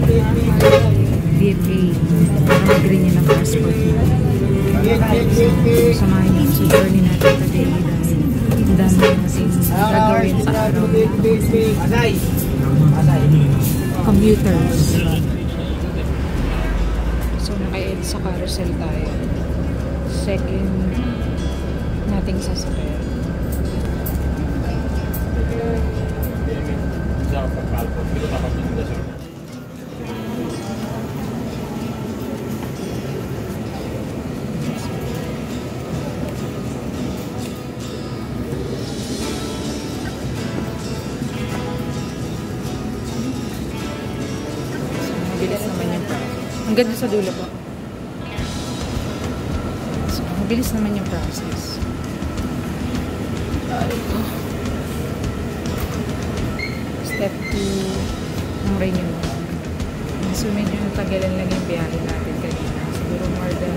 DFA. Mag-green niya ng passport niya. Samahin niyo sa journey natin today dahil ang dami natin gagawin sa araw nito. Commuters. So, naka-end sa carousel tayo. Second nating sasakyan. Mabilis naman yung process. Ang ganda sa dulo po. So, mabilis naman yung process. Step 2 ng renewal. So, medyo natagalan lang yung biyahe natin kanina. Siguro more than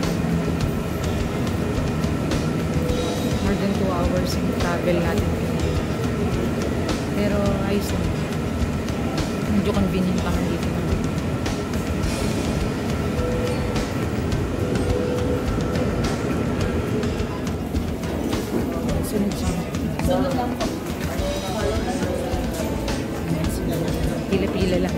2 hours yung travel natin kanina. Pero ayos lang. Medyo convenient naman dito. Sunod lang po. Pila-pila lang.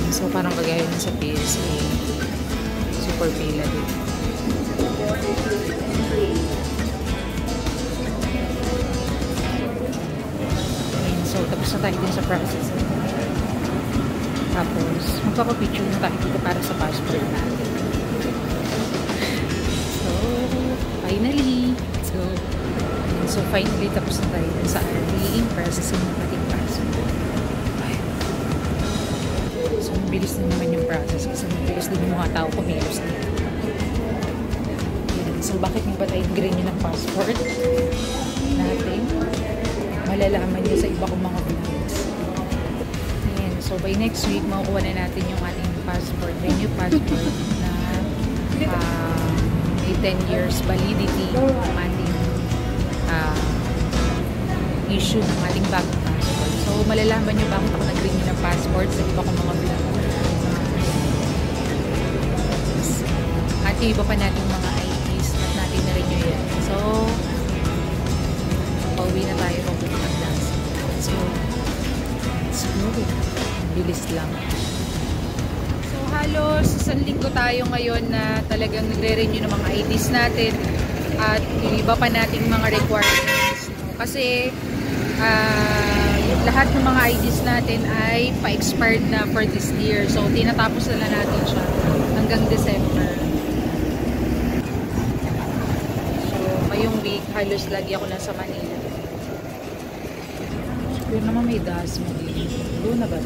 So parang kagaya na sa PSA. Super pila dito. So tapos na tayo din sa process. Tapos magpapapicture na tayo dito para sa passport natin. So finally, tapos na tayo sa RV processing ng ating passport. So, mabilis na naman yung process kasi mabilis din yung mga tao kumilos na. So, bakit nga ba tayo green yun ng passport natin? Malalaman nyo sa iba kong mga vlogs. Ayan. So, by next week, makukuha na natin yung ating passport, renew passport na may 10 years validity ng ating issue ng ating bagong passport. So, malalaman nyo bakit ako nag-renew ng passport sa iba kong mga vlog. At yung iba pa natin mga IDs at natin na-renew yan. So, pauwi na tayo papunta ng dance. So, bilis lang. So, halos isang linggo tayo ngayon na talagang nagre-renew ng mga IDs natin at yung iba pa nating mga requirements. Kasi, lahat ng mga IDs natin ay pa-expired na for this year. So, tinatapos na natin siya hanggang December. So, ngayong week, halos lagi ako nasa Manila. Siguro naman may DAS mo dito. Doon na ba?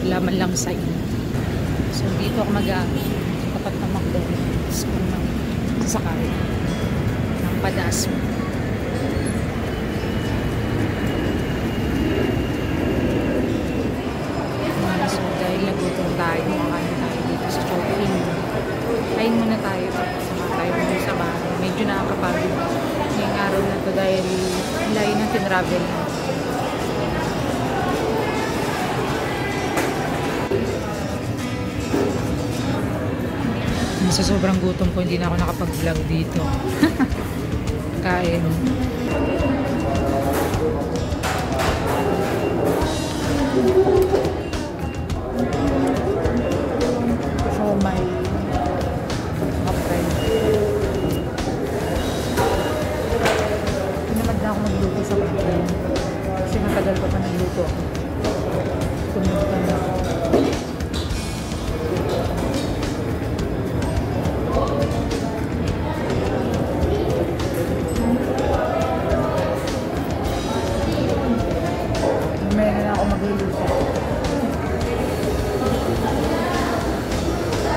Wala man lang sign. So, dito ako tapat na McDonald's kung sasakay ng pa-DAS mo. Tayo, makakain tayo dito sa Chowking. Kain muna tayo sama tayo muna sa bahay. Medyo nakakapagod ngayong araw na to dahil layo ng tinravel. Sa sobrang gutom ko, hindi na ako nakapag-vlog dito. Kain. May upgrade. Pinamad na ako magluto sa bahay kasi matagal pa nagluto ako. Pumunta na ako. Mamaya na ako magluluto.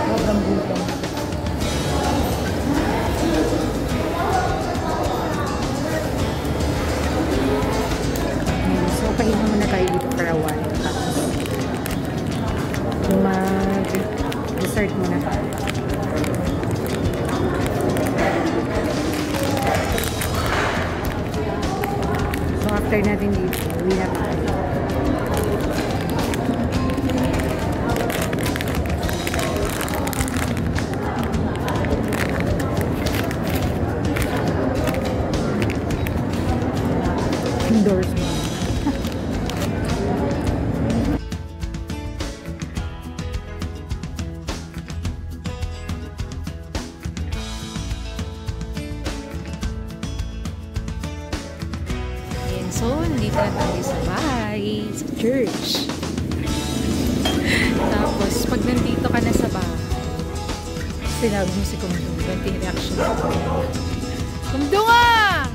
Sobrang gutom. So, pahinga muna tayo dito for a while. Tapos, mag-dessert muna tayo. So, after natin dito, Uwi na tayo. Indoors mo. So, nandito na tayo sa bahay, sa church. Tapos, pag nandito ka na sa bahay, sinabi mo si Kumdung, ganti reaction ko. Kumdung ah!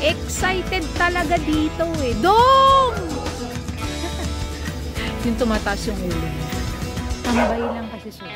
Excited talaga dito eh. Dong! Yung tumataas yung ulo. Tambay lang kasi siya.